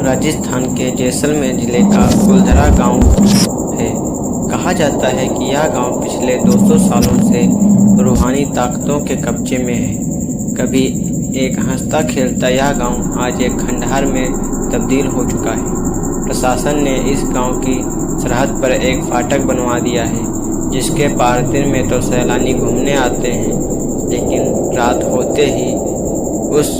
राजस्थान के जैसलमेर जिले का कुलधरा गांव है। कहा जाता है कि यह गांव पिछले 200 सालों से रूहानी ताकतों के कब्जे में है। कभी एक हंसता खेलता यह गांव आज एक खंडहर में तब्दील हो चुका है। प्रशासन ने इस गांव की सरहद पर एक फाटक बनवा दिया है, जिसके पार दिन में तो सैलानी घूमने आते हैं, लेकिन रात होते ही उस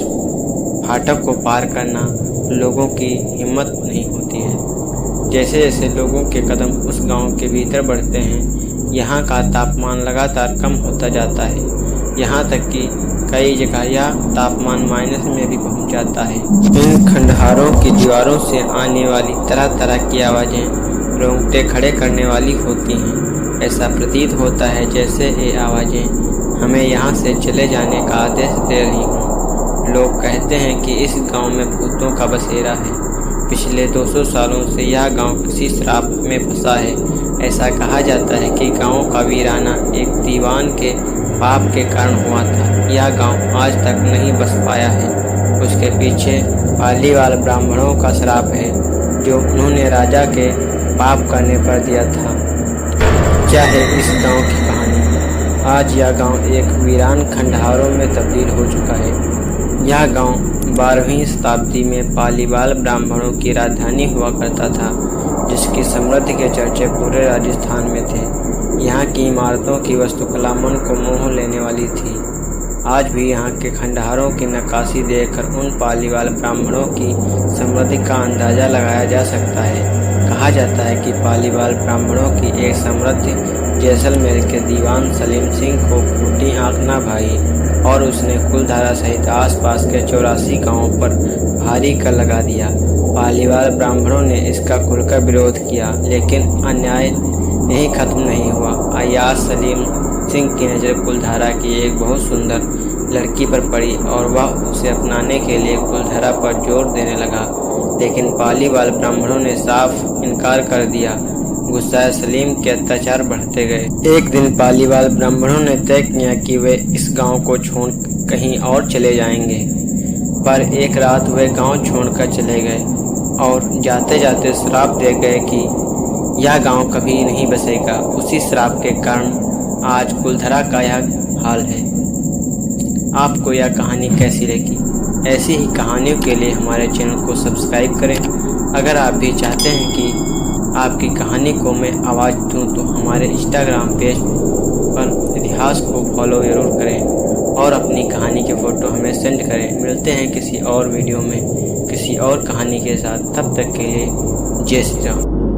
फाटक को पार करना लोगों की हिम्मत नहीं होती है। जैसे जैसे लोगों के कदम उस गांव के भीतर बढ़ते हैं, यहाँ का तापमान लगातार कम होता जाता है। यहाँ तक कि कई जगह यह तापमान माइनस में भी पहुँच जाता है। इन खंडहरों की दीवारों से आने वाली तरह तरह की आवाज़ें रोंगटे खड़े करने वाली होती हैं। ऐसा प्रतीत होता है जैसे ये आवाज़ें हमें यहाँ से चले जाने का आदेश दे रही हों। लोग कहते हैं कि इस गांव में भूतों का बसेरा है। पिछले 200 सालों से यह गांव किसी श्राप में फंसा है। ऐसा कहा जाता है कि गांव का वीराना एक दीवान के पाप के कारण हुआ था। यह गांव आज तक नहीं बस पाया है। उसके पीछे पालीवाल ब्राह्मणों का श्राप है, जो उन्होंने राजा के पाप करने पर दिया था। क्या है इस गांव की कहानी? आज यह गांव एक वीरान खंडहरों में तब्दील हो चुका है। यह गांव 12वीं शताब्दी में पालीवाल ब्राह्मणों की राजधानी हुआ करता था, जिसकी समृद्धि के चर्चे पूरे राजस्थान में थे। यहाँ की इमारतों की वास्तुकला मन को मोह लेने वाली थी। आज भी यहाँ के खंडहरों की नक्काशी देखकर उन पालीवाल ब्राह्मणों की समृद्धि का अंदाजा लगाया जा सकता है। कहा जाता है कि पालीवाल ब्राह्मणों की एक समृद्धि जैसलमेर के दीवान सलीम सिंह को फूटी आंख न भाई और उसने कुलधरा सहित आसपास के 84 गांवों पर भारी कर लगा दिया। पालीवाल ब्राह्मणों ने इसका खुलकर विरोध किया, लेकिन अन्याय यही खत्म नहीं हुआ। अय्याज सलीम सिंह की नज़र कुलधरा की एक बहुत सुंदर लड़की पर पड़ी और वह उसे अपनाने के लिए कुलधरा पर जोर देने लगा, लेकिन पालीवाल ब्राह्मणों ने साफ इनकार कर दिया। गुस्साए सलीम के अत्याचार बढ़ते गए। एक दिन पालीवाल ब्राह्मणों ने तय किया कि वे इस गांव को छोड़ कहीं और चले जाएंगे, पर एक रात वे गांव छोड़कर चले गए और जाते जाते श्राप दे गए कि यह गांव कभी नहीं बसेगा। उसी श्राप के कारण आज कुलधरा का यह हाल है। आपको यह कहानी कैसी लगी? ऐसी ही कहानियों के लिए हमारे चैनल को सब्सक्राइब करें। अगर आप भी चाहते हैं कि आपकी कहानी को मैं आवाज़ दूं, तो हमारे इंस्टाग्राम पेज पर इतिहास को फॉलो ज़रूर करें और अपनी कहानी के फ़ोटो हमें सेंड करें। मिलते हैं किसी और वीडियो में किसी और कहानी के साथ। तब तक के लिए जय श्री राम।